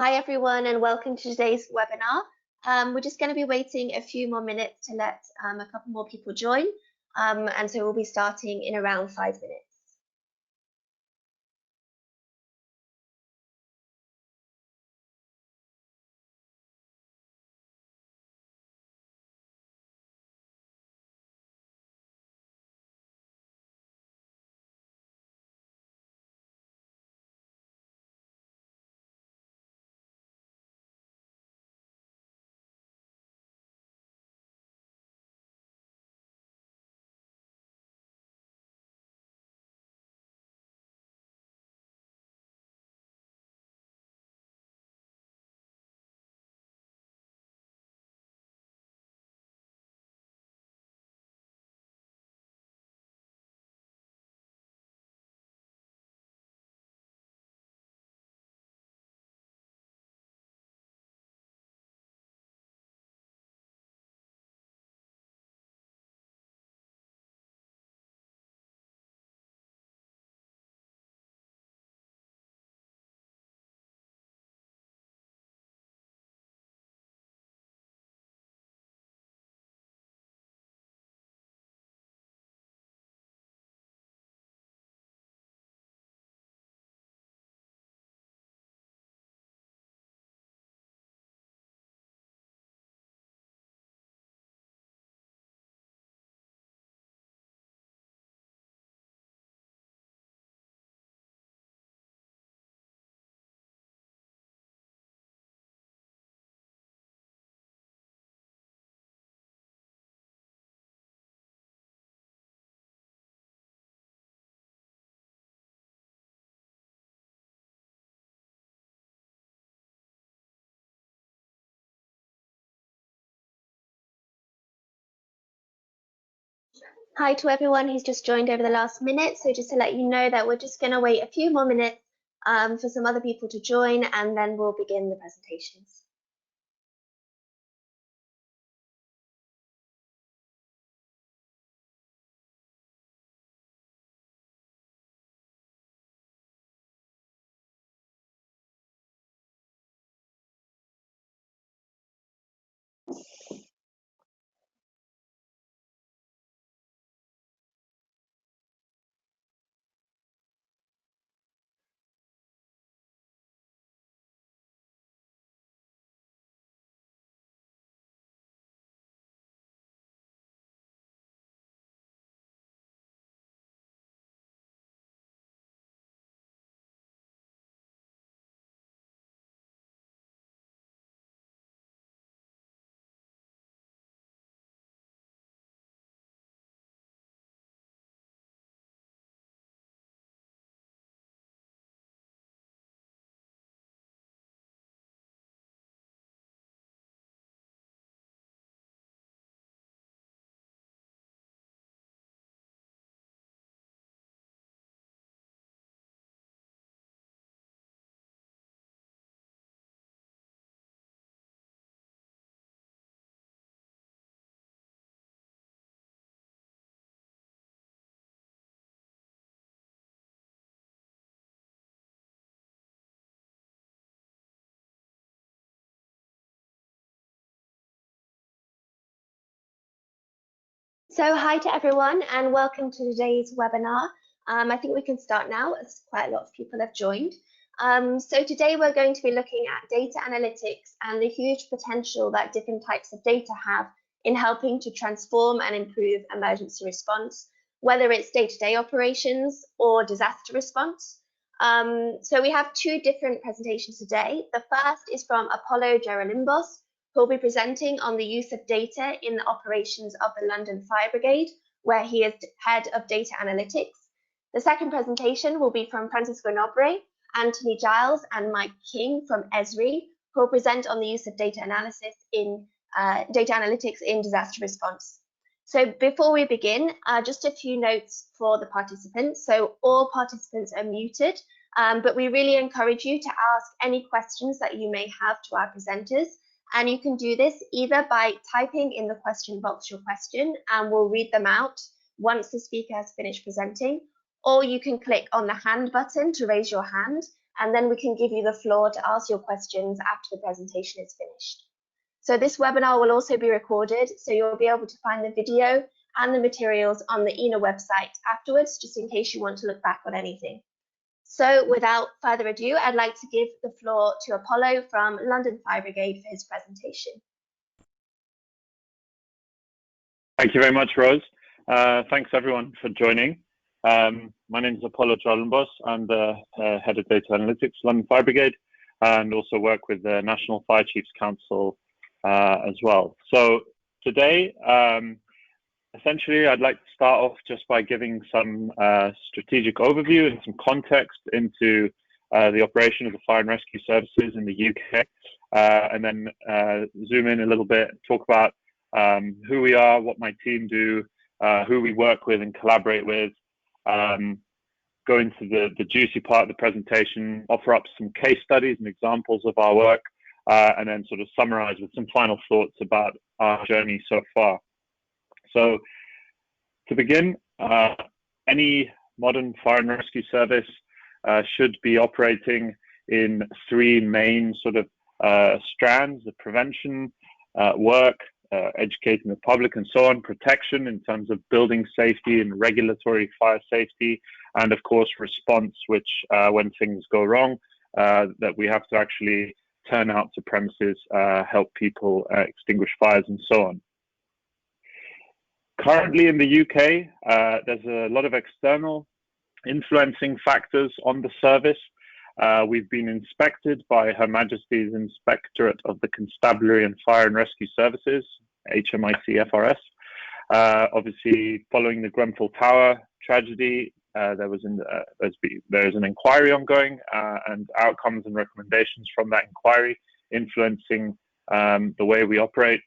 Hi everyone and welcome to today's webinar. We're just going to be waiting a few more minutes to let a couple more people join, and so we'll be starting in around 5 minutes. Hi to everyone who's just joined over the last minute. So just to let you know that we're just going to wait a few more minutes for some other people to join, and then we'll begin the presentations. So hi to everyone and welcome to today's webinar. I think we can start now as quite a lot of people have joined. So today we're going to be looking at data analytics and the huge potential that different types of data have in helping to transform and improve emergency response, whether it's day-to-day operations or disaster response. So we have two different presentations today. The first is from Apollo Geralimbos, who will be presenting on the use of data in the operations of the London Fire Brigade, where he is head of data analytics. The second presentation will be from Francisco Nobre, Anthony Giles, and Mike King from ESRI, who will present on the use of data analytics in disaster response. So before we begin, just a few notes for the participants. So all participants are muted, but we really encourage you to ask any questions that you may have to our presenters. And you can do this either by typing in the question box your question, and we'll read them out once the speaker has finished presenting, or you can click on the hand button to raise your hand, and then we can give you the floor to ask your questions after the presentation is finished. So this webinar will also be recorded, so you'll be able to find the video and the materials on the EENA website afterwards, just in case you want to look back on anything. So without further ado, I'd like to give the floor to Apollo from London Fire Brigade for his presentation. Thank you very much, Rose. Thanks everyone for joining. My name is Apollo Charlenbos. I'm the Head of Data Analytics, London Fire Brigade, and also work with the National Fire Chiefs Council as well. So today, essentially, I'd like to start off just by giving some strategic overview and some context into the operation of the fire and rescue services in the UK, and then zoom in a little bit, talk about who we are, what my team do, who we work with and collaborate with, go into the juicy part of the presentation, offer up some case studies and examples of our work, and then sort of summarize with some final thoughts about our journey so far. So to begin, any modern fire and rescue service should be operating in three main sort of strands: the prevention, work, educating the public and so on, protection in terms of building safety and regulatory fire safety, and of course response, which when things go wrong, that we have to actually turn out to premises, help people extinguish fires and so on. Currently in the UK, there's a lot of external influencing factors on the service. We've been inspected by Her Majesty's Inspectorate of the Constabulary and Fire and Rescue Services, HMIC FRS. Obviously, following the Grenfell Tower tragedy, there's an inquiry ongoing, and outcomes and recommendations from that inquiry influencing the way we operate.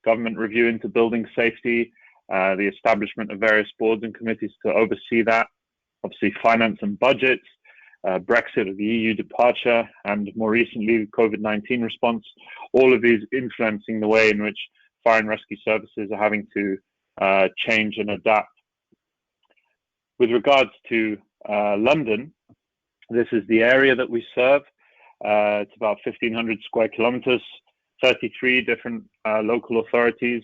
Government review into building safety, the establishment of various boards and committees to oversee that. Obviously, finance and budgets, Brexit or the EU departure, and more recently, COVID-19 response, all of these influencing the way in which fire and rescue services are having to change and adapt. With regards to London, this is the area that we serve. It's about 1,500 square kilometers, 33 different local authorities,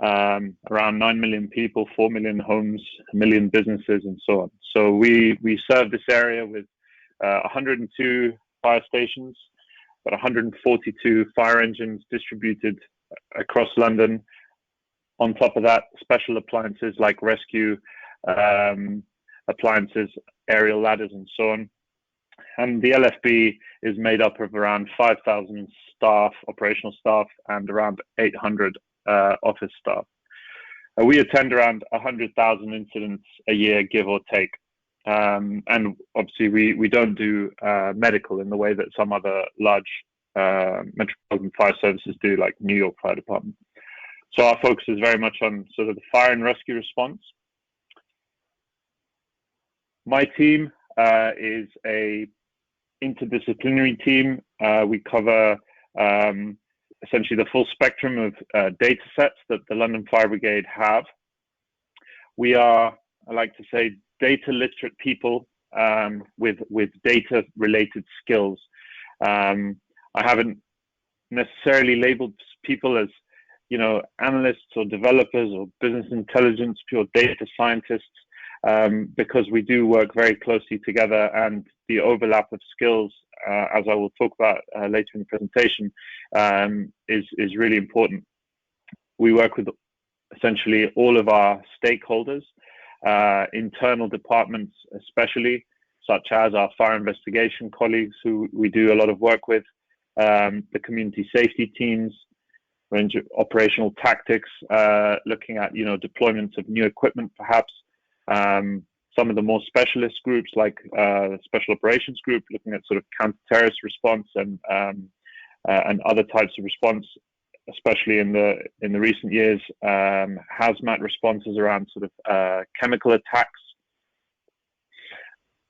around 9 million people, 4 million homes, 1 million businesses, and so on. So we serve this area with 102 fire stations, about 142 fire engines distributed across London. On top of that, special appliances like rescue appliances, aerial ladders, and so on. And the LFB is made up of around 5,000 staff, operational staff, and around 800 office staff. We attend around 100,000 incidents a year, give or take. And obviously, we don't do medical in the way that some other large metropolitan fire services do, like New York Fire Department. So our focus is very much on sort of the fire and rescue response. My team is a interdisciplinary team. We cover essentially the full spectrum of data sets that the London Fire Brigade have. We are, I like to say, data literate people with data related skills. I haven't necessarily labeled people as, you know, analysts or developers or business intelligence, pure data scientists, because we do work very closely together, and the overlap of skills, as I will talk about later in the presentation, is really important. We work with essentially all of our stakeholders, internal departments especially, such as our fire investigation colleagues who we do a lot of work with, the community safety teams, range of operational tactics, looking at, you know, deployments of new equipment perhaps, some of the more specialist groups like the Special Operations Group, looking at sort of counter-terrorist response and other types of response, especially in the recent years, hazmat responses around sort of chemical attacks.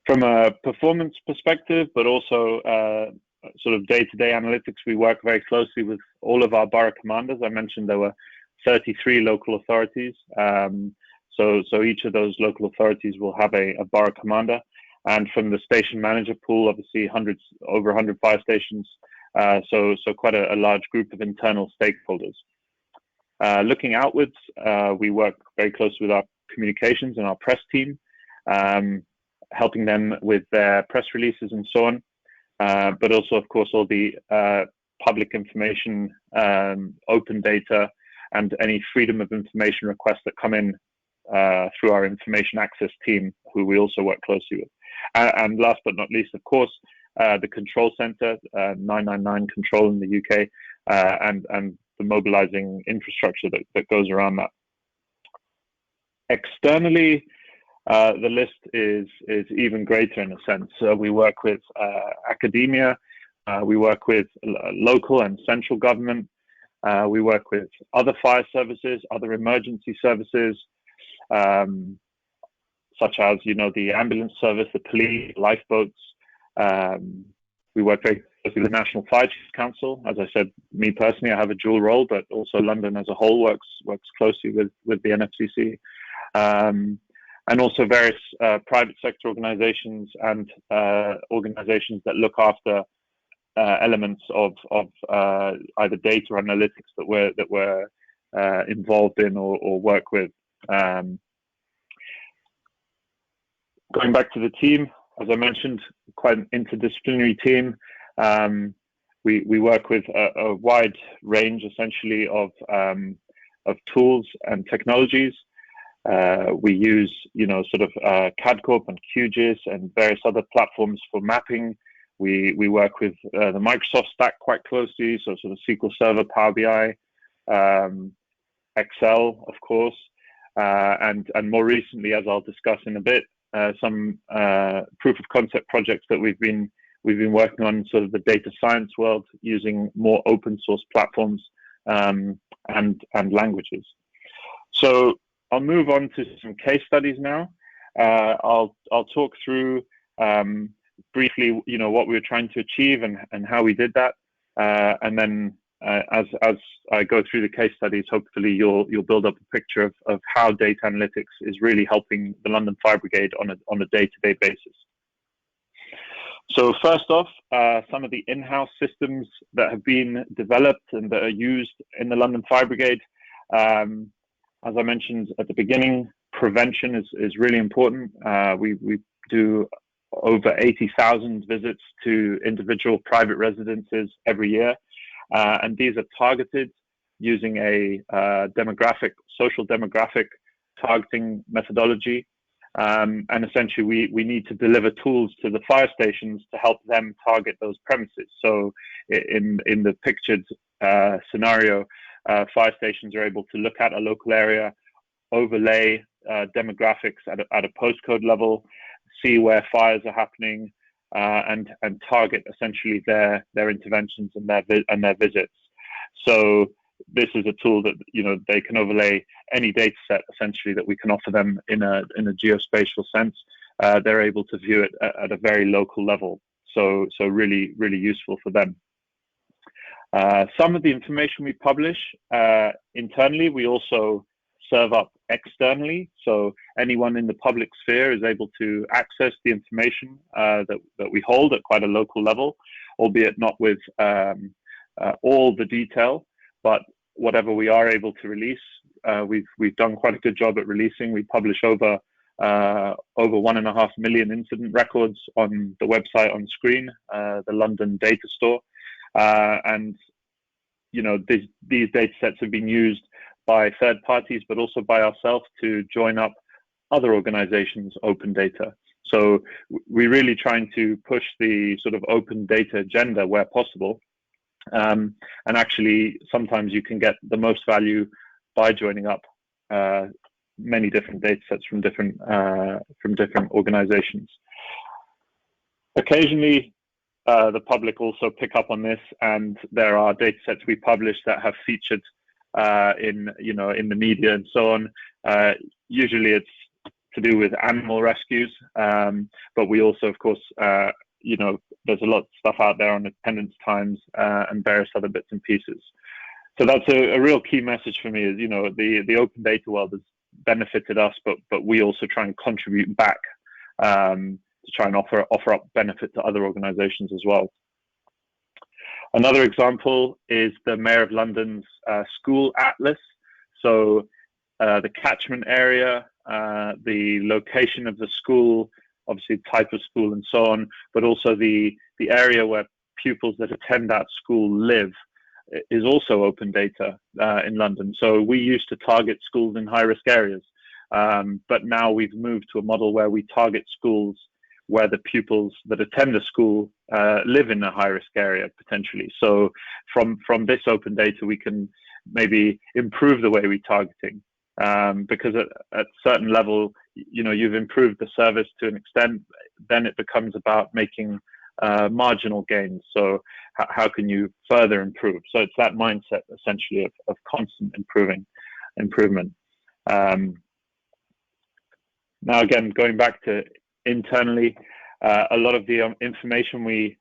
From a performance perspective, but also sort of day-to-day analytics, we work very closely with all of our borough commanders. I mentioned there were 33 local authorities. So each of those local authorities will have a borough commander, and from the station manager pool, obviously over 100 fire stations. So quite a large group of internal stakeholders. Looking outwards, we work very closely with our communications and our press team, helping them with their press releases and so on. But also, of course, all the public information, open data, and any freedom of information requests that come in through our information access team, who we also work closely with. And last but not least, of course, the control center, 999 Control in the UK, and the mobilizing infrastructure that goes around that. Externally, the list is even greater in a sense. We work with academia, we work with local and central government, we work with other fire services, other emergency services, such as, the ambulance service, the police, lifeboats. We work very closely with the National Fire Chiefs Council. As I said, me personally, I have a dual role, but also London as a whole works closely with the NFCC. And also various private sector organizations and organizations that look after elements of either data or analytics that we're involved in or work with. Going back to the team, as I mentioned, quite an interdisciplinary team. We work with a wide range, essentially, of tools and technologies. We use, CADCorp and QGIS and various other platforms for mapping. We work with the Microsoft stack quite closely, so sort of SQL Server, Power BI, Excel, of course, and more recently, as I'll discuss in a bit, some proof of concept projects that we've been working on, sort of the data science world, using more open source platforms and languages. So I'll move on to some case studies now. I'll talk through briefly, what we were trying to achieve and how we did that, and then as I go through the case studies, hopefully you'll build up a picture of how data analytics is really helping the London Fire Brigade on a day-to-day basis. So first off, some of the in-house systems that have been developed and that are used in the London Fire Brigade. As I mentioned at the beginning, prevention is really important. We do over 80,000 visits to individual private residences every year. And these are targeted using a social demographic targeting methodology. And essentially, we need to deliver tools to the fire stations to help them target those premises. So in the pictured scenario, fire stations are able to look at a local area, overlay demographics at a postcode level, see where fires are happening, and target essentially their interventions and their visits. So this is a tool that they can overlay any data set essentially that we can offer them in a geospatial sense. They're able to view it at a very local level. So really useful for them. Some of the information we publish internally, we also serve up externally. So anyone in the public sphere is able to access the information that we hold at quite a local level, albeit not with all the detail, but whatever we are able to release. We've done quite a good job at releasing. We publish over 1.5 million incident records on the website on screen, the London data store. And these data sets have been used by third parties, but also by ourselves to join up other organizations' open data. So we're really trying to push the sort of open data agenda where possible. And actually, sometimes you can get the most value by joining up many different data sets from different organizations. Occasionally, the public also pick up on this, and there are data sets we publish that have featured in the media and so on. Usually, it's to do with animal rescues, but we also, of course, there's a lot of stuff out there on attendance times and various other bits and pieces. So that's a real key message for me is, the open data world has benefited us, but we also try and contribute back to try and offer up benefit to other organisations as well. Another example is the Mayor of London's school atlas. So the catchment area, the location of the school, obviously type of school and so on, but also the area where pupils that attend that school live is also open data in London. So we used to target schools in high-risk areas, but now we've moved to a model where we target schools where the pupils that attend the school live in a high-risk area potentially. So from this open data, we can maybe improve the way we're targeting, because at certain level, you've improved the service to an extent, then it becomes about making marginal gains. So how can you further improve? So it's that mindset essentially of constant improvement. Now again, going back to internally, a lot of the information we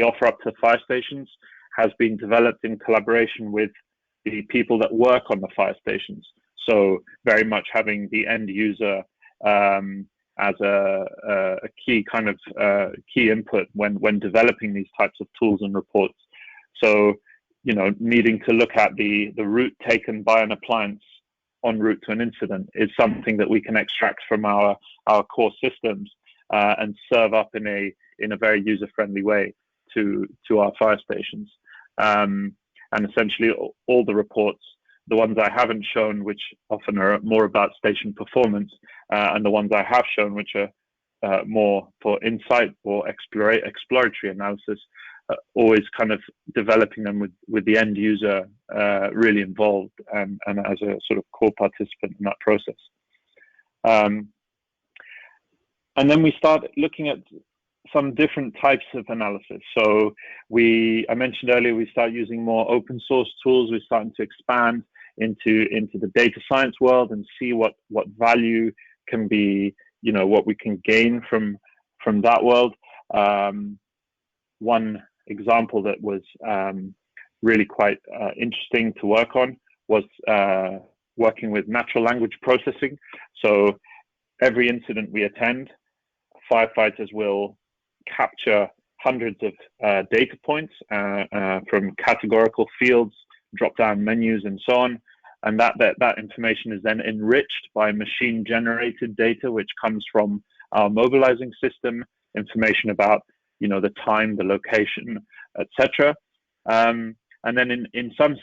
offer up to fire stations has been developed in collaboration with the people that work on the fire stations. So very much having the end user as a key kind of key input when developing these types of tools and reports. So, needing to look at the route taken by an appliance en route to an incident is something that we can extract from our core systems and serve up in a very user-friendly way to our fire stations. And essentially all the reports, the ones I haven't shown, which often are more about station performance, and the ones I have shown, which are more for insight or exploratory analysis, always kind of developing them with the end user really involved and as a sort of core participant in that process. And then we start looking at some different types of analysis. So I mentioned earlier, we start using more open source tools. We're starting to expand into the data science world and see what value can be, what we can gain from that world. One example that was really quite interesting to work on was working with natural language processing. So every incident we attend, firefighters will capture hundreds of data points from categorical fields, drop-down menus, and so on. And that information is then enriched by machine-generated data, which comes from our mobilizing system, information about the time, the location, etc. And then in some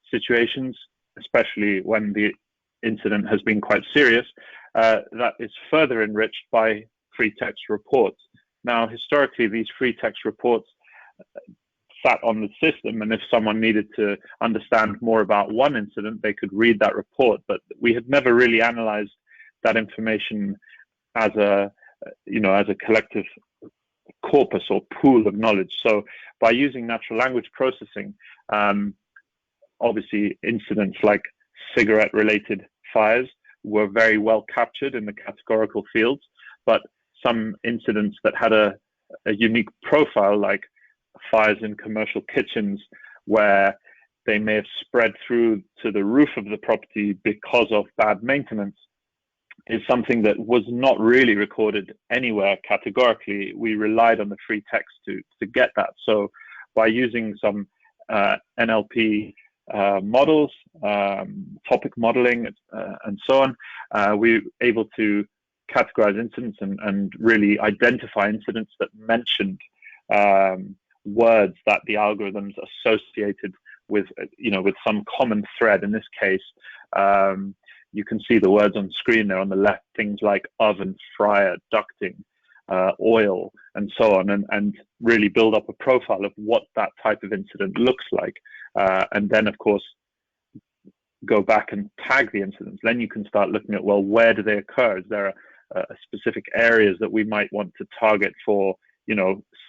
situations, especially when the incident has been quite serious, that is further enriched by free text reports. Now, historically, these free text reports sat on the system, and if someone needed to understand more about one incident, they could read that report. But we had never really analyzed that information as a collective corpus or pool of knowledge. So by using natural language processing, obviously incidents like cigarette-related fires were very well captured in the categorical fields, but some incidents that had a unique profile, like fires in commercial kitchens, where they may have spread through to the roof of the property because of bad maintenance, is something that was not really recorded anywhere categorically. We relied on the free text to get that. So by using some NLP models, topic modeling, and so on, we were able to categorize incidents and really identify incidents that mentioned words that the algorithms associated with some common thread. In this case, you can see the words on screen there on the left, things like oven, fryer, ducting, oil, and so on, and really build up a profile of what that type of incident looks like. And then, of course, go back and tag the incidents. Then you can start looking at, well, where do they occur? Is there a specific areas that we might want to target for,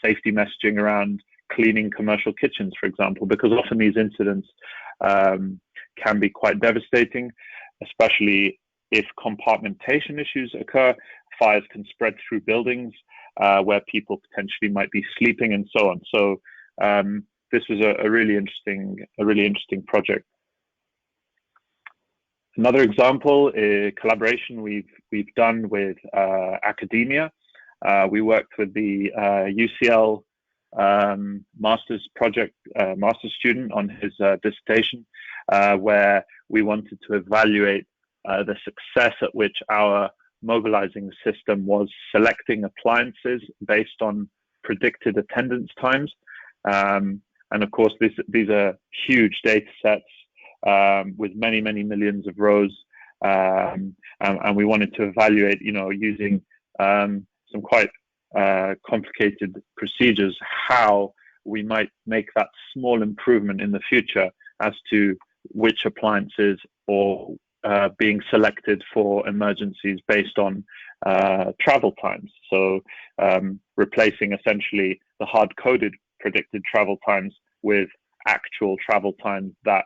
safety messaging around cleaning commercial kitchens, for example, because often these incidents can be quite devastating, especially if compartmentation issues occur. Fires can spread through buildings where people potentially might be sleeping and so on. So this was a really interesting project. Another example is collaboration we've done with academia. We worked with the UCL master's student on his dissertation, where we wanted to evaluate the success at which our mobilizing system was selecting appliances based on predicted attendance times. And of course, these are huge data sets with many, many millions of rows. And we wanted to evaluate, using some quite complicated procedures, how we might make that small improvement in the future as to which appliances or being selected for emergencies based on travel times. So replacing essentially the hard-coded predicted travel times with actual travel times that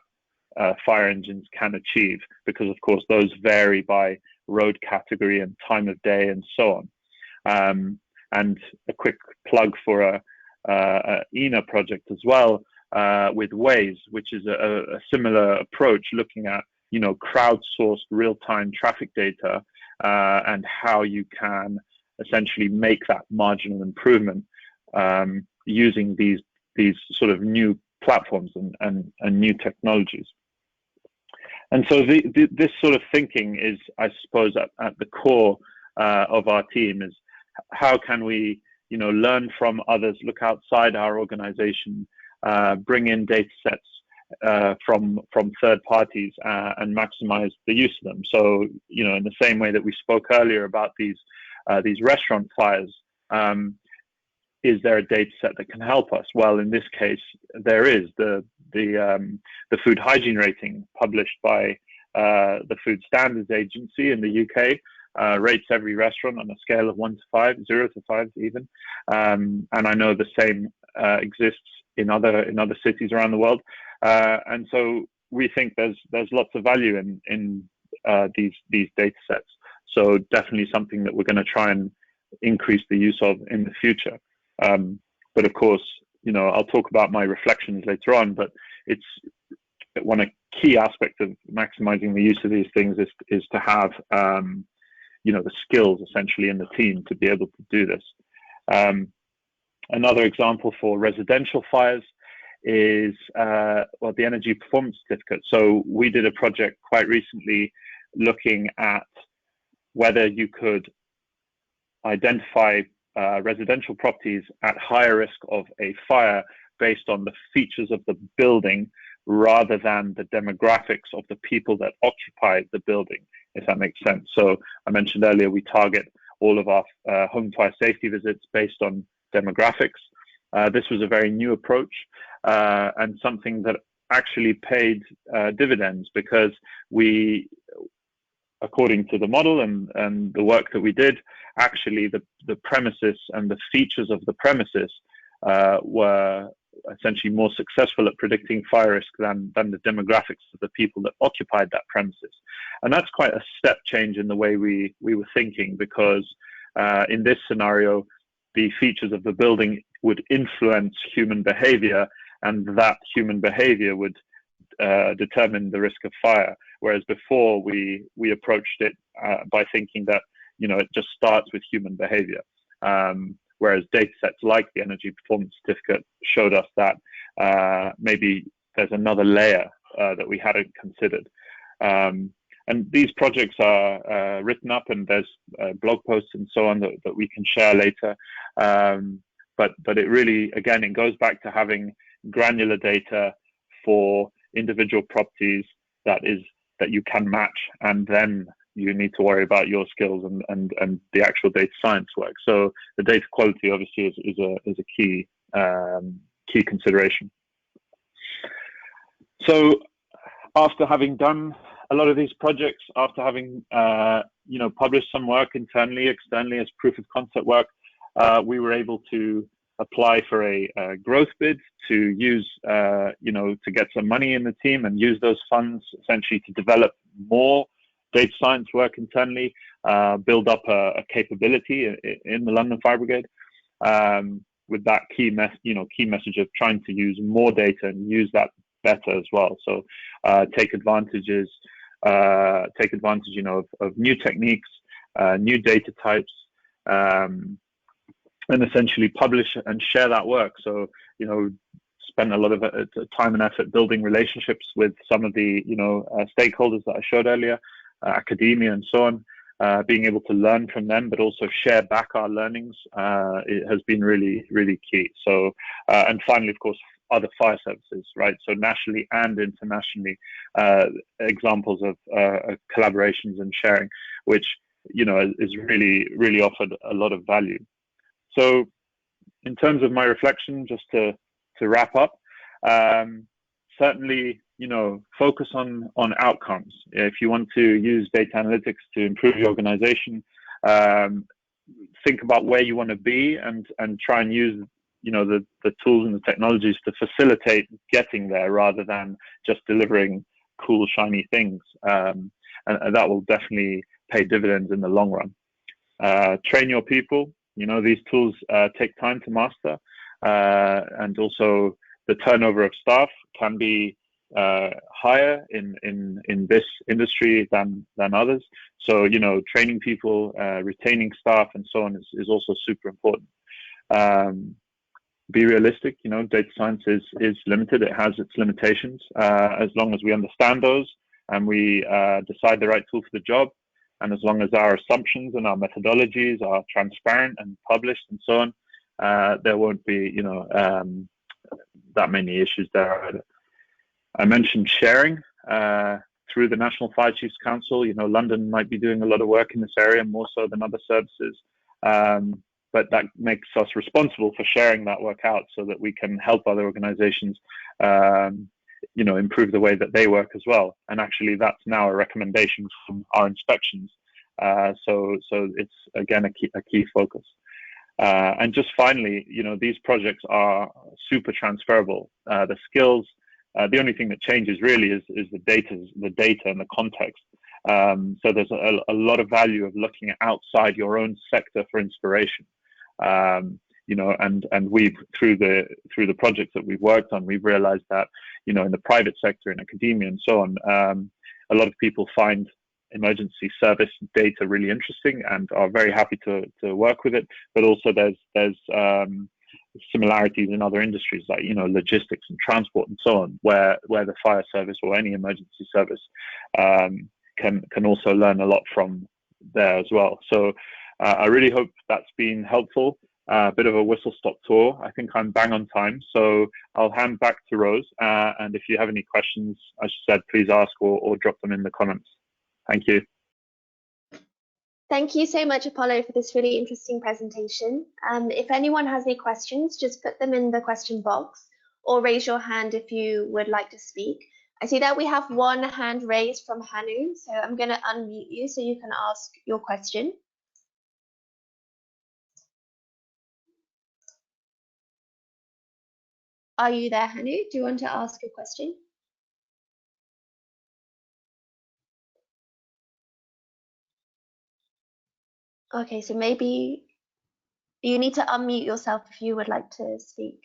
fire engines can achieve, because of course those vary by road category and time of day and so on. And a quick plug for a EENA project as well, with Waze, which is a similar approach, looking at crowdsourced real-time traffic data and how you can essentially make that marginal improvement using these sort of new platforms and new technologies. And so this sort of thinking is, I suppose, at the core of our team, is how can we learn from others, look outside our organization, bring in data sets from third parties and maximize the use of them. So, in the same way that we spoke earlier about these restaurant fires, is there a data set that can help us? Well, in this case, there is. The food hygiene rating published by the Food Standards Agency in the UK rates every restaurant on a scale of 1 to 5, 0 to 5 even. And I know the same exists in other cities around the world. And so we think there's lots of value in these data sets. So definitely something that we're going to try and increase the use of in the future. But of course, I'll talk about my reflections later on, but it's one key aspect of maximizing the use of these things is to have, the skills essentially in the team to be able to do this. Another example for residential fires is, the energy performance certificate. So we did a project quite recently looking at whether you could identify residential properties at higher risk of a fire based on the features of the building rather than the demographics of the people that occupy the building, if that makes sense. So I mentioned earlier, we target all of our home fire safety visits based on demographics. This was a very new approach and something that actually paid dividends, because we, according to the model and the work that we did, actually the premises and the features of the premises were essentially more successful at predicting fire risk than the demographics of the people that occupied that premises. And that's quite a step change in the way we were thinking, because in this scenario, the features of the building would influence human behavior, and that human behavior would determine the risk of fire. Whereas before we approached it by thinking that, it just starts with human behavior. Whereas data sets like the energy performance certificate showed us that maybe there's another layer that we hadn't considered. And these projects are written up, and there's blog posts and so on that we can share later. But it really, again, it goes back to having granular data for individual properties that you can match, and then you need to worry about your skills and the actual data science work. So the data quality obviously is a key consideration. So after having done a lot of these projects, after having published some work internally, externally as proof of concept work, we were able to apply for a growth bid to use, to get some money in the team and use those funds essentially to develop more data science work internally, build up a capability in the London Fire Brigade, with that key message of trying to use more data and use that better as well. So take advantage, of new techniques, new data types, and essentially publish and share that work. So, spend a lot of time and effort building relationships with some of the, stakeholders that I showed earlier, academia and so on, being able to learn from them, but also share back our learnings. It has been really, really key. So, and finally, of course, other fire services, right? So nationally and internationally, examples of collaborations and sharing, which, is really, really offered a lot of value. So in terms of my reflection, just to wrap up, certainly, focus on outcomes. If you want to use data analytics to improve your organization, think about where you want to be and try and use, the tools and the technologies to facilitate getting there rather than just delivering cool, shiny things. And that will definitely pay dividends in the long run. Train your people. These tools take time to master, and also the turnover of staff can be higher in this industry than others. So, training people, retaining staff, and so on is also super important. Be realistic. Data science is limited. It has its limitations. As long as we understand those and we decide the right tool for the job, and as long as our assumptions and our methodologies are transparent and published and so on, there won't be, that many issues there either. I mentioned sharing through the National Fire Chiefs Council. London might be doing a lot of work in this area, more so than other services. But that makes us responsible for sharing that work out so that we can help other organizations, improve the way that they work as well. And actually, that's now a recommendation from our inspections. So it's, again, a key focus. And just finally, these projects are super transferable. The skills, the only thing that changes really is the data and the context. So there's a lot of value of looking outside your own sector for inspiration. And we've through the projects that we've worked on, we've realized that, in the private sector, in academia and so on, a lot of people find emergency service data really interesting and are very happy to work with it. But also there's similarities in other industries like, logistics and transport and so on, where the fire service or any emergency service can also learn a lot from there as well. So I really hope that's been helpful. A bit of a whistle-stop tour. I think I'm bang on time, so I'll hand back to Rose. And if you have any questions, as she said, please ask or drop them in the comments. Thank you. Thank you so much, Apollo, for this really interesting presentation. If anyone has any questions, just put them in the question box or raise your hand if you would like to speak. I see that we have one hand raised from Hanu, so I'm going to unmute you so you can ask your question. Are you there, Hanu? Do you want to ask a question? Okay, so maybe you need to unmute yourself if you would like to speak.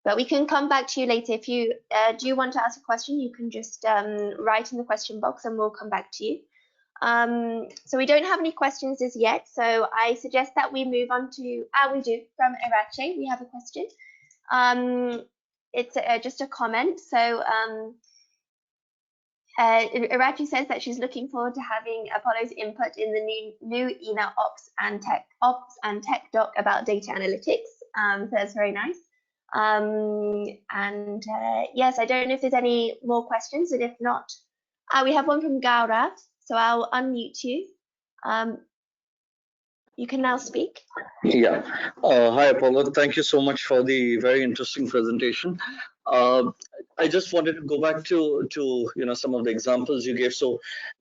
But we can come back to you later. If you do want to ask a question, you can just write in the question box and we'll come back to you. So we don't have any questions as yet, so I suggest that we move on to, we do, from Irache, we have a question. It's just a comment. So Irache says that she's looking forward to having Apollo's input in the new EENA Ops and Tech doc about data analytics. So that's very nice. Yes, I don't know if there's any more questions, and if not, we have one from Gaurav. So I'll unmute you. You can now speak. Yeah. Hi, Apollo. Thank you so much for the very interesting presentation. I just wanted to go back to some of the examples you gave. So,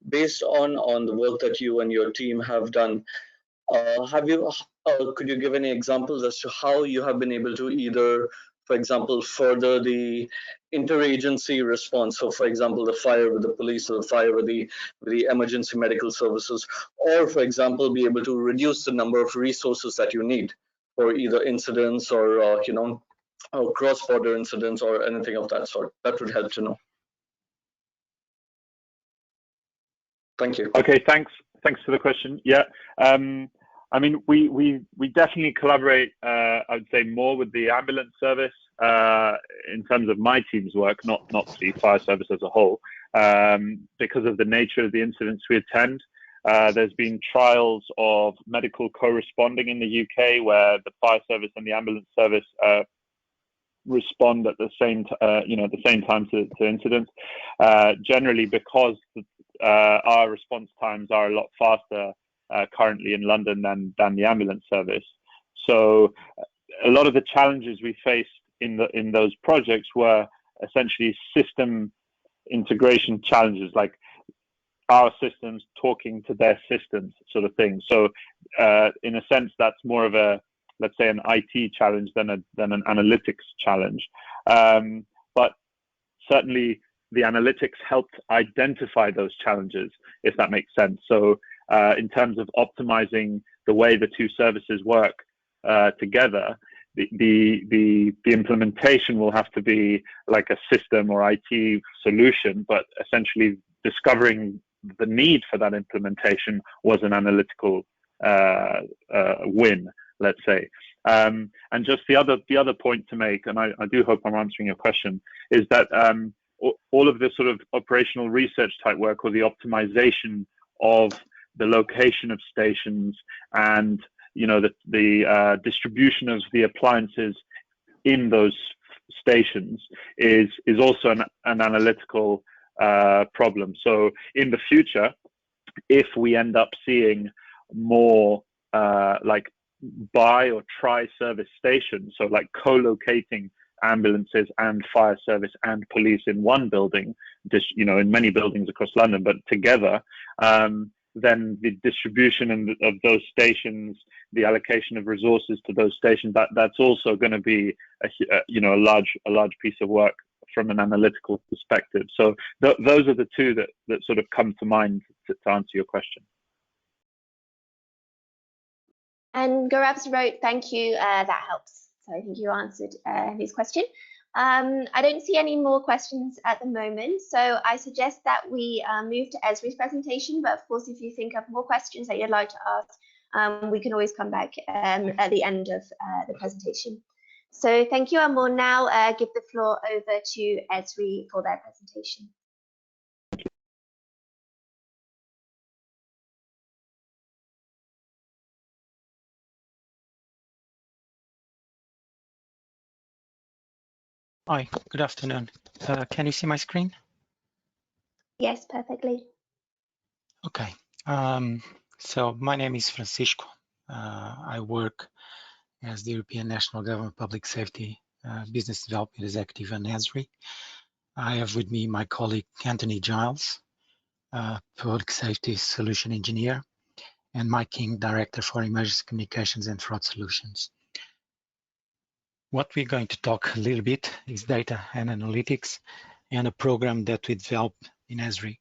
based on the work that you and your team have done, could you give any examples as to how you have been able to either, for example, further the interagency response? So, for example, the fire with the police or the fire with the emergency medical services, or, for example, be able to reduce the number of resources that you need for either incidents or or cross-border incidents or anything of that sort. That would help to know. Thank you. Okay, thanks for the question. Yeah, I mean, we definitely collaborate. I would say more with the ambulance service in terms of my team's work, not the fire service as a whole, because of the nature of the incidents we attend. There's been trials of medical co-responding in the UK, where the fire service and the ambulance service respond at the same time to incidents. Generally, because our response times are a lot faster currently in London than the ambulance service. So a lot of the challenges we faced in those projects were essentially system integration challenges, like our systems talking to their systems, sort of thing. So in a sense, that's more of a, let's say, an IT challenge than an analytics challenge. But certainly the analytics helped identify those challenges, if that makes sense. So in terms of optimizing the way the two services work together, the implementation will have to be like a system or IT solution, but essentially discovering the need for that implementation was an analytical win, let's say. And just the other point to make, and I do hope I'm answering your question, is that all of this sort of operational research type work, or the optimization of the location of stations and the distribution of the appliances in those stations is also an analytical problem. So in the future, if we end up seeing more like buy or try service stations, so like co-locating ambulances and fire service and police in one building, just in many buildings across London, but together, then the distribution of those stations, the allocation of resources to those stations, that's also going to be a large piece of work from an analytical perspective. So those are the two that sort of come to mind to answer your question. And Gaurab's wrote, thank you, that helps. So I think you answered his question. I don't see any more questions at the moment, so I suggest that we move to Esri's presentation, but of course, if you think of more questions that you'd like to ask, we can always come back at the end of the presentation. So thank you, and we'll now give the floor over to Esri for their presentation. Hi, good afternoon. Can you see my screen? Yes, perfectly. Okay. So my name is Francisco. I work as the European National Government Public Safety Business Development Executive in ESRI. I have with me my colleague Anthony Giles, Public Safety Solution Engineer, and Mike King, Director for Emergency Communications and Fraud Solutions. What we're going to talk a little bit is data and analytics and a program that we developed in ESRI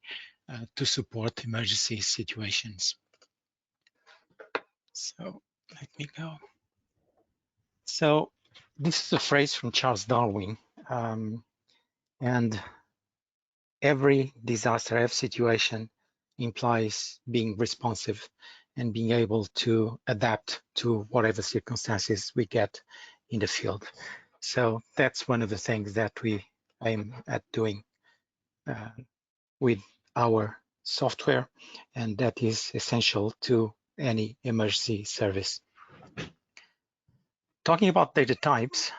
to support emergency situations. So let me go. So this is a phrase from Charles Darwin, and every disaster, every situation implies being responsive and being able to adapt to whatever circumstances we get in the field. So that's one of the things that we aim at doing with our software, and that is essential to any emergency service. Talking about data types,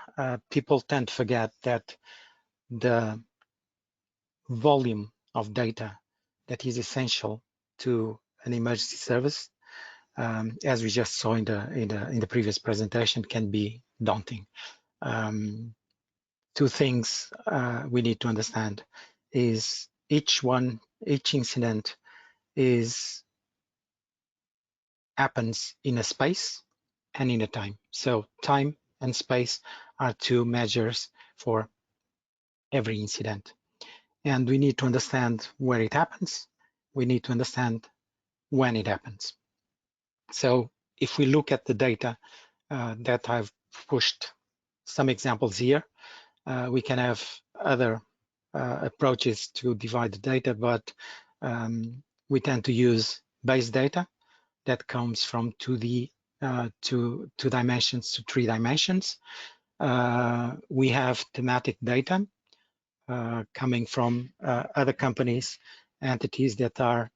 people tend to forget that the volume of data that is essential to an emergency service, as we just saw in the previous presentation, can be daunting. Two things we need to understand is each incident happens in a space and in a time. So time and space are two measures for every incident. And we need to understand where it happens. We need to understand when it happens. So if we look at the data that I've pushed some examples here, we can have other approaches to divide the data, but we tend to use base data that comes from 2D two dimensions to 3 dimensions. We have thematic data coming from other companies, entities that are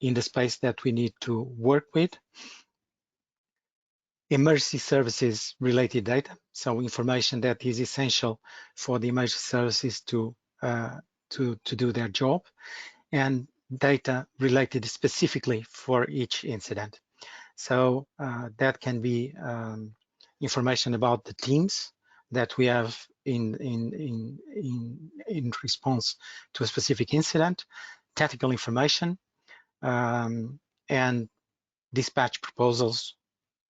in the space that we need to work with. Emergency services related data, so information that is essential for the emergency services to do their job, and data related specifically for each incident. So that can be information about the teams that we have in response to a specific incident, tactical information, and dispatch proposals,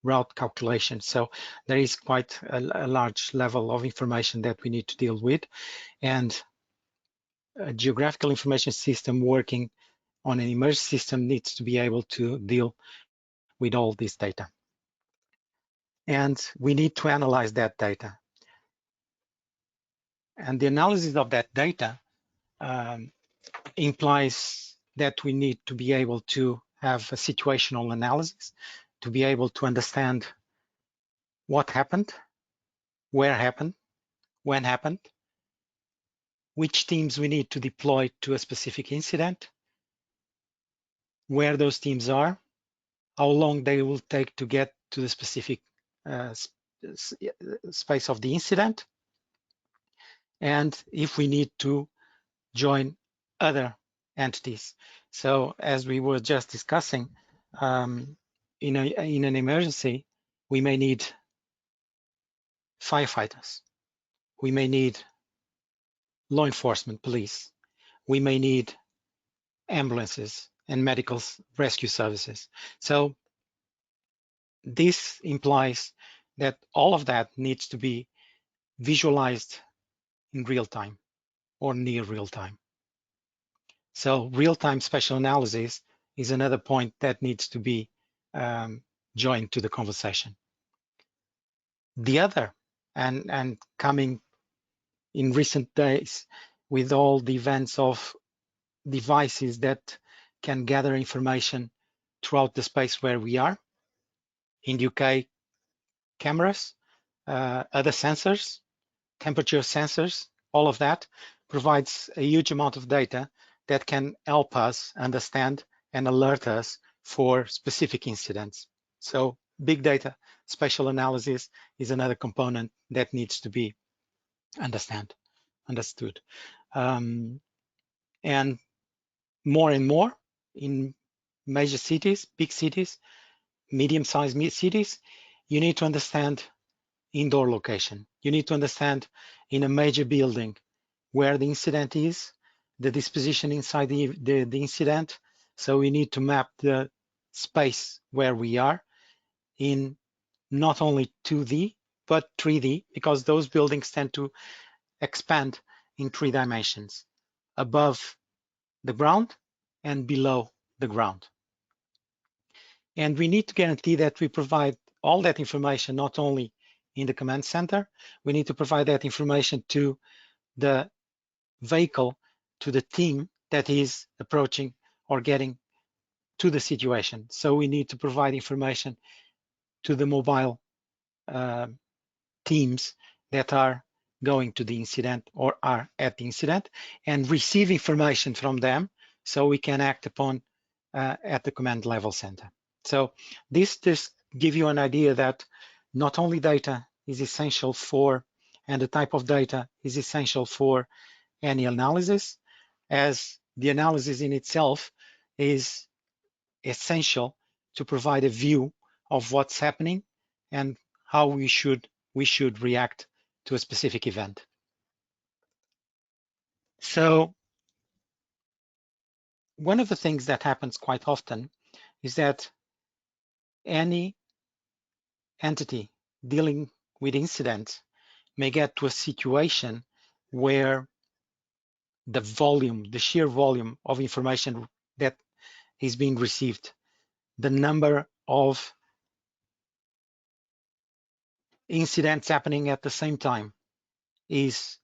route calculation. So there is quite a large level of information that we need to deal with, and a geographical information system working on an emergency system needs to be able to deal with all this data. And we need to analyze that data. And the analysis of that data implies that we need to be able to have a situational analysis, to be able to understand what happened, where happened, when happened, which teams we need to deploy to a specific incident, where those teams are, how long they will take to get to the specific space of the incident, and if we need to join other entities. So as we were just discussing, in an emergency, we may need firefighters, we may need law enforcement, police, we may need ambulances and medical rescue services. So this implies that all of that needs to be visualized in real time or near real time. So real-time spatial analysis is another point that needs to be joined to the conversation. The other, and coming in recent days with all the events of devices that can gather information throughout the space where we are, in the UK, cameras, other sensors, temperature sensors, all of that provides a huge amount of data that can help us understand and alert us for specific incidents. So big data spatial analysis is another component that needs to be understood. And more in major cities, big cities, medium-sized cities, you need to understand indoor location. You need to understand in a major building where the incident is, the disposition inside the incident. So we need to map the space where we are in not only 2D, but 3D, because those buildings tend to expand in 3 dimensions, above the ground and below the ground. And we need to guarantee that we provide all that information, not only in the command center, we need to provide that information to the vehicle, to the team that is approaching or getting to the situation. So we need to provide information to the mobile teams that are going to the incident or are at the incident, and receive information from them so we can act upon at the command level center. So this just give you an idea that not only data is essential for, and the type of data is essential for any analysis, as the analysis in itself is essential to provide a view of what's happening and how we should react to a specific event. So one of the things that happens quite often is that any entity dealing with incidents may get to a situation where the volume, the sheer volume of information that is being received, the number of incidents happening at the same time is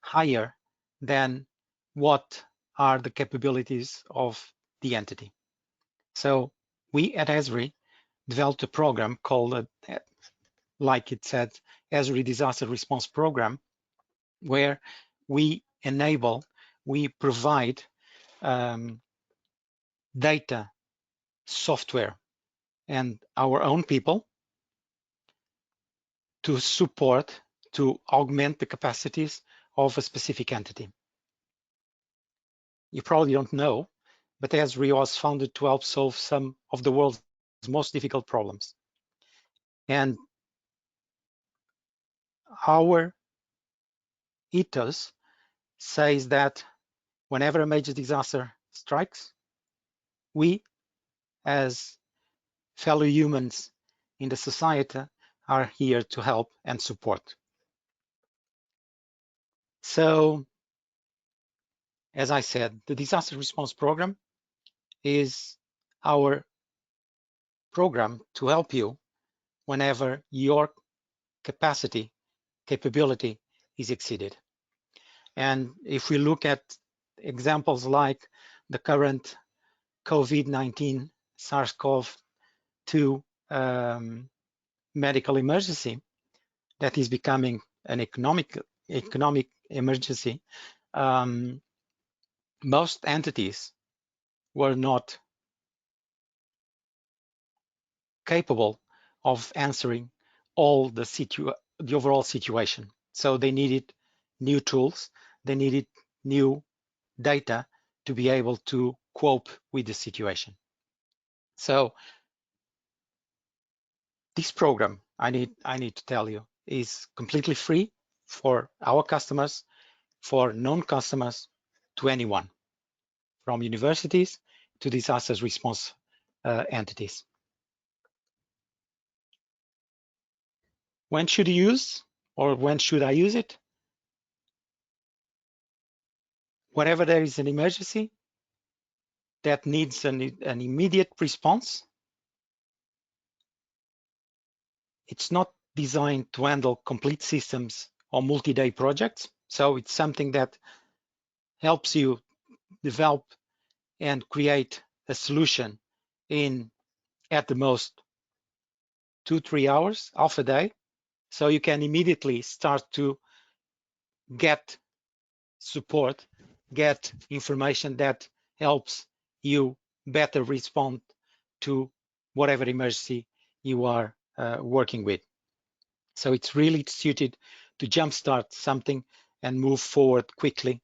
higher than what are the capabilities of the entity. So we at ESRI developed a program called, like it said, Esri Disaster Response Program, where we provide data, software, and our own people to support, to augment the capacities of a specific entity. You probably don't know, but Esri was founded to help solve some of the world's most difficult problems. And our ethos says that whenever a major disaster strikes, we, as fellow humans in the society, are here to help and support. So, as I said, the Disaster Response Program is our program to help you whenever your capability is exceeded. And if we look at examples like the current COVID-19 SARS-CoV-2 medical emergency that is becoming an economic emergency, most entities were not capable of answering all the overall situation. So they needed new tools, they needed new data to be able to cope with the situation. So this program, I need to tell you, is completely free for our customers, for non-customers, to anyone, from universities to disaster response entities. When should you use, or when should I use it? Whenever there is an emergency that needs an immediate response. It's not designed to handle complete systems or multi-day projects. So it's something that helps you develop and create a solution in, at the most, 2-3 hours, half a day. So you can immediately start to get support, get information that helps you better respond to whatever emergency you are working with. So it's really suited to jumpstart something and move forward quickly.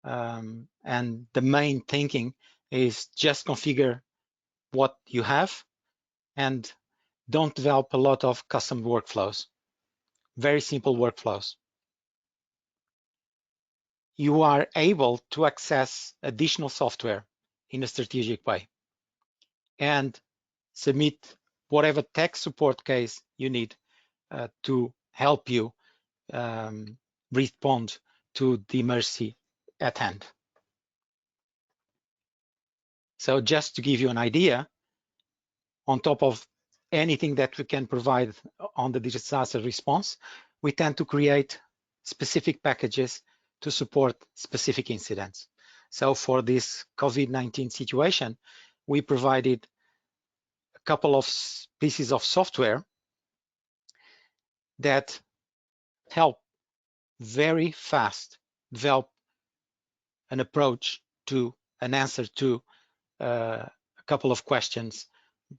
And the main thinking is just configure what you have and don't develop a lot of custom workflows. Very simple workflows. You are able to access additional software in a strategic way and submit whatever tech support case you need to help you respond to the emergency at hand. So just to give you an idea, on top of anything that we can provide on the disaster response, we tend to create specific packages to support specific incidents. So for this COVID-19 situation, we provided a couple of pieces of software that help very fast develop an approach to an answer to a couple of questions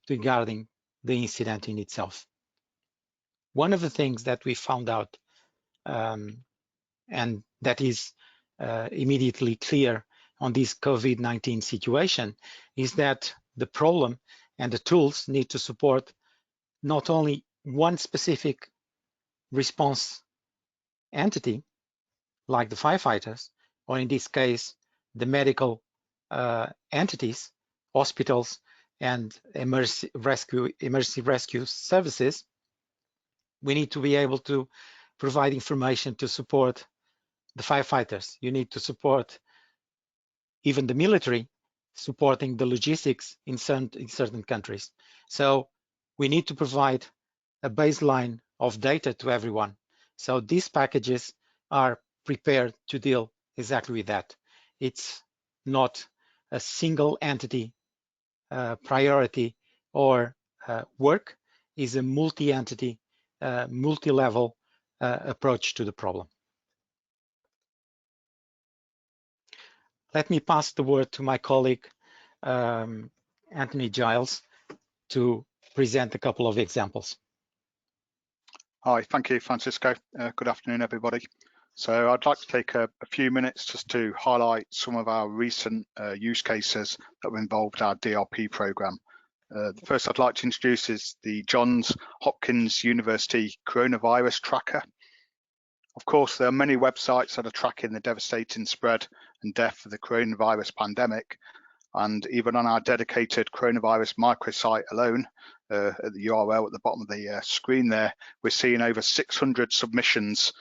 regarding the incident in itself. One of the things that we found out, and that is immediately clear on this COVID-19 situation, is that the problem and the tools need to support not only one specific response entity, like the firefighters, or in this case, the medical entities, hospitals, and emergency rescue services. We need to be able to provide information to support the firefighters. You need to support even the military, supporting the logistics in certain countries. So we need to provide a baseline of data to everyone. So these packages are prepared to deal exactly with that. It's not a single entity priority or work is a multi-entity, multi-level approach to the problem. Let me pass the word to my colleague, Anthony Giles, to present a couple of examples. Hi, thank you, Francisco. Good afternoon, everybody. So I'd like to take a few minutes just to highlight some of our recent use cases that have involved our DRP program. The first I'd like to introduce is the Johns Hopkins University Coronavirus Tracker. Of course, there are many websites that are tracking the devastating spread and death of the coronavirus pandemic. And even on our dedicated coronavirus microsite alone, at the URL at the bottom of the screen there, we're seeing over 600 submissions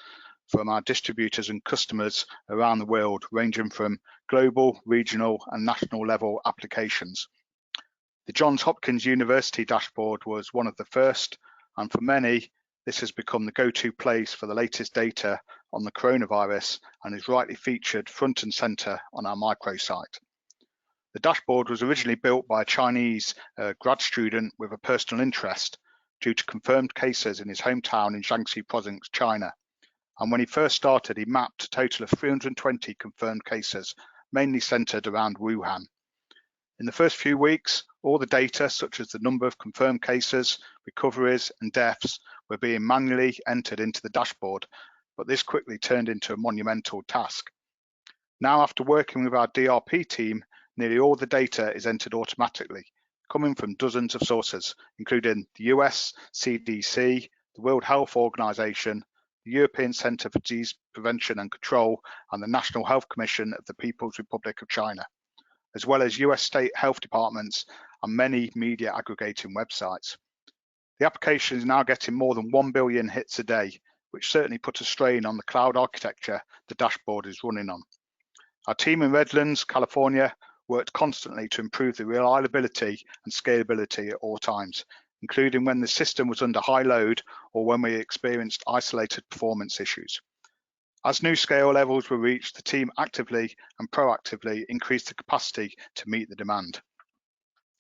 from our distributors and customers around the world, ranging from global, regional, and national level applications. The Johns Hopkins University dashboard was one of the first, and for many, this has become the go-to place for the latest data on the coronavirus and is rightly featured front and center on our microsite. The dashboard was originally built by a Chinese grad student with a personal interest due to confirmed cases in his hometown in Jiangxi Province, China. And when he first started, he mapped a total of 320 confirmed cases, mainly centered around Wuhan. In the first few weeks, all the data, such as the number of confirmed cases, recoveries, and deaths, were being manually entered into the dashboard, but this quickly turned into a monumental task. Now, after working with our DRP team, nearly all the data is entered automatically, coming from dozens of sources, including the US CDC, the World Health Organization, the European Centre for Disease Prevention and Control, and the National Health Commission of the People's Republic of China, as well as US state health departments and many media aggregating websites. The application is now getting more than 1 billion hits a day, which certainly put a strain on the cloud architecture the dashboard is running on. Our team in Redlands, California, worked constantly to improve the reliability and scalability at all times, including when the system was under high load or when we experienced isolated performance issues. As new scale levels were reached, the team actively and proactively increased the capacity to meet the demand.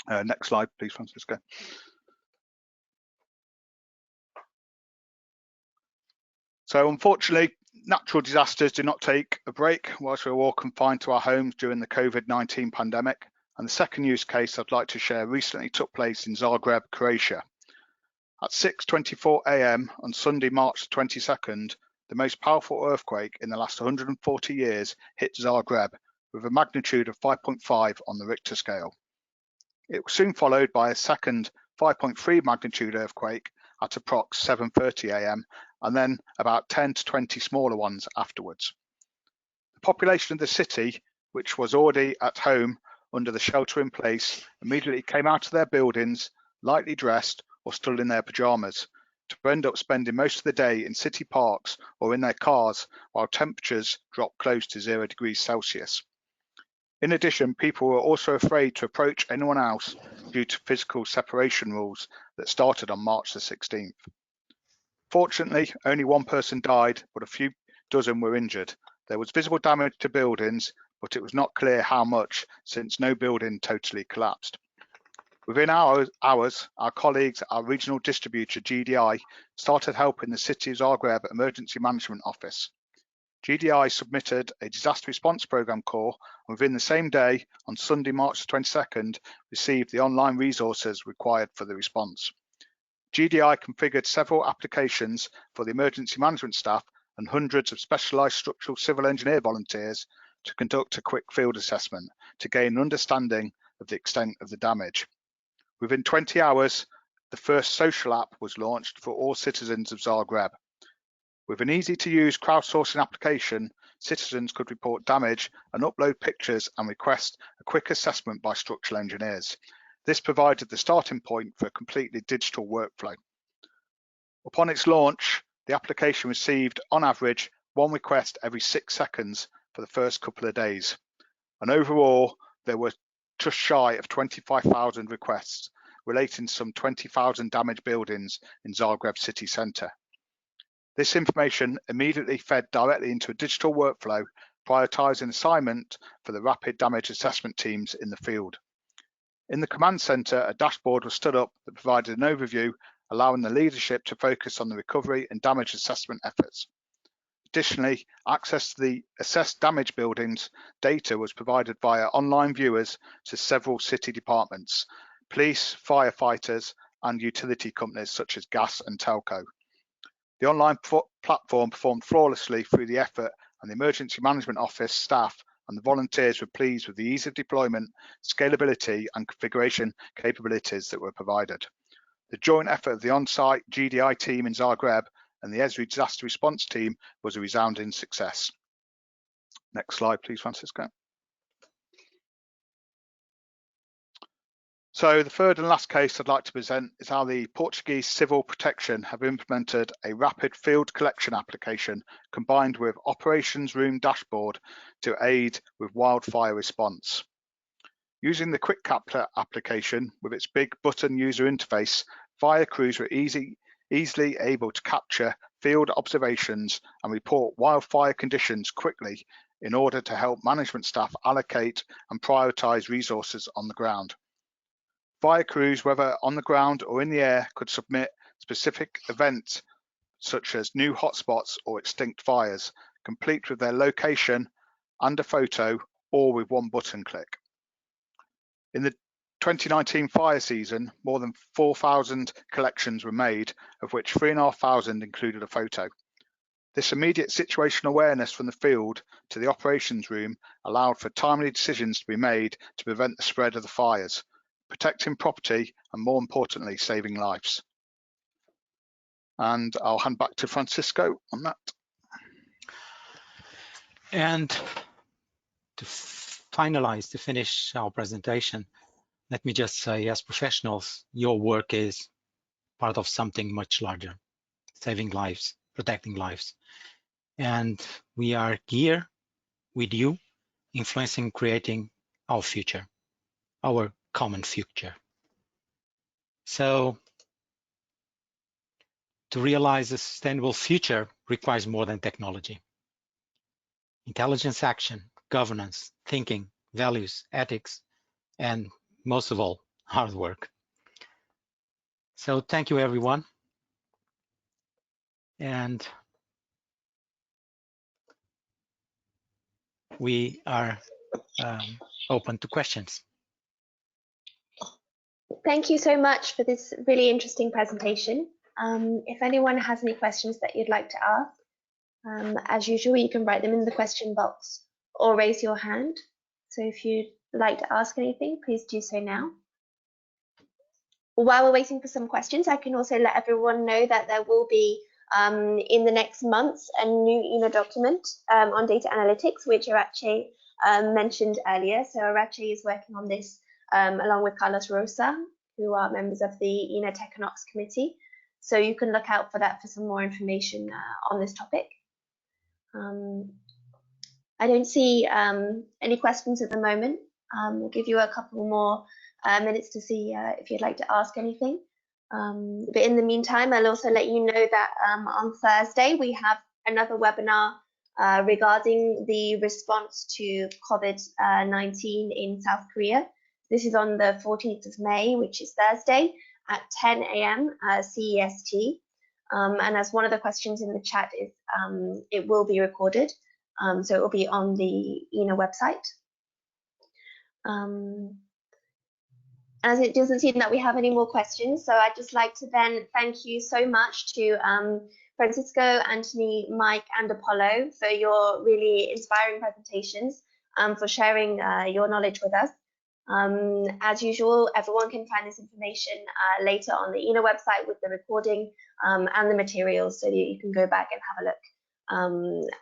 Next slide, please, Francisco. So unfortunately, natural disasters do not take a break whilst we're all confined to our homes during the COVID-19 pandemic. And the second use case I'd like to share recently took place in Zagreb, Croatia. At 6:24 a.m. on Sunday, March 22nd, the most powerful earthquake in the last 140 years hit Zagreb with a magnitude of 5.5 on the Richter scale. It was soon followed by a second 5.3 magnitude earthquake at approx 7:30 a.m. and then about 10 to 20 smaller ones afterwards. The population of the city, which was already at home under the shelter in place, immediately came out of their buildings, lightly dressed or still in their pajamas, to end up spending most of the day in city parks or in their cars while temperatures dropped close to 0 degrees Celsius. In addition, people were also afraid to approach anyone else due to physical separation rules that started on March the 16th. Fortunately, only one person died, but a few dozen were injured. There was visible damage to buildings, but it was not clear how much, since no building totally collapsed. Within hours, our colleagues at our regional distributor, GDI, started helping the City of Zagreb Emergency Management Office. GDI submitted a disaster response program call, and within the same day, on Sunday, March 22nd, received the online resources required for the response. GDI configured several applications for the emergency management staff and hundreds of specialised structural civil engineer volunteers to conduct a quick field assessment to gain an understanding of the extent of the damage. Within 20 hours, the first social app was launched for all citizens of Zagreb. With an easy-to-use crowdsourcing application, citizens could report damage and upload pictures and request a quick assessment by structural engineers. This provided the starting point for a completely digital workflow. Upon its launch, the application received, on average, one request every 6 seconds for the first couple of days. And overall, there were just shy of 25,000 requests relating to some 20,000 damaged buildings in Zagreb city centre. This information immediately fed directly into a digital workflow, prioritising assignment for the rapid damage assessment teams in the field. In the command centre, a dashboard was stood up that provided an overview, allowing the leadership to focus on the recovery and damage assessment efforts. Additionally, access to the assessed damage buildings data was provided via online viewers to several city departments, police, firefighters, and utility companies such as gas and telco. The online platform performed flawlessly through the effort, and the Emergency Management Office staff and the volunteers were pleased with the ease of deployment, scalability, and configuration capabilities that were provided. The joint effort of the on-site GDI team in Zagreb and the ESRI disaster response team was a resounding success. Next slide, please, Francisco. So the third and last case I'd like to present is how the Portuguese Civil Protection have implemented a rapid field collection application combined with operations room dashboard to aid with wildfire response. Using the Quick Capture application with its big button user interface, fire crews were easily able to capture field observations and report wildfire conditions quickly in order to help management staff allocate and prioritise resources on the ground. Fire crews, whether on the ground or in the air, could submit specific events such as new hotspots or extinct fires, complete with their location and a photo, or with one button click. In the 2019 fire season, more than 4,000 collections were made, of which 3,500 included a photo. This immediate situational awareness from the field to the operations room allowed for timely decisions to be made to prevent the spread of the fires, protecting property and, more importantly, saving lives. And I'll hand back to Francisco on that. And to finish our presentation, let me just say, as professionals, your work is part of something much larger, saving lives, protecting lives. And we are here with you, influencing, creating our future, our common future. So to realize a sustainable future requires more than technology. Intelligence, action, governance, thinking, values, ethics, and most of all, hard work. So thank you, everyone. And we are open to questions. Thank you so much for this really interesting presentation. If anyone has any questions that you'd like to ask, as usual, you can write them in the question box or raise your hand. So if you'd like to ask anything, please do so now. While we're waiting for some questions, I can also let everyone know that there will be, in the next months, a new EENA document on data analytics, which Arache mentioned earlier. So Arache is working on this along with Carlos Rosa, who are members of the EENA Tech and Ops Committee. So you can look out for that for some more information on this topic. I don't see any questions at the moment. We'll give you a couple more minutes to see if you'd like to ask anything. But in the meantime, I'll also let you know that on Thursday, we have another webinar regarding the response to COVID-19 in South Korea. This is on the 14th of May, which is Thursday at 10 a.m. CEST. And as one of the questions in the chat is, it will be recorded. So it will be on the EENA website. As it doesn't seem that we have any more questions, so I'd just like to then thank you so much to Francisco, Anthony, Mike, and Apollo for your really inspiring presentations, for sharing your knowledge with us. As usual, everyone can find this information later on the EENA website with the recording and the materials, so that you can go back and have a look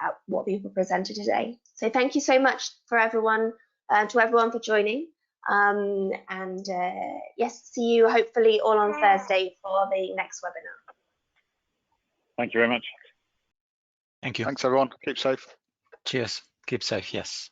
at what people presented today. So thank you so much for everyone, to everyone for joining. Yes, see you hopefully all on Thursday for the next webinar. Thank you very much. Thank you. Thanks, everyone. Keep safe. Cheers. Keep safe. Yes.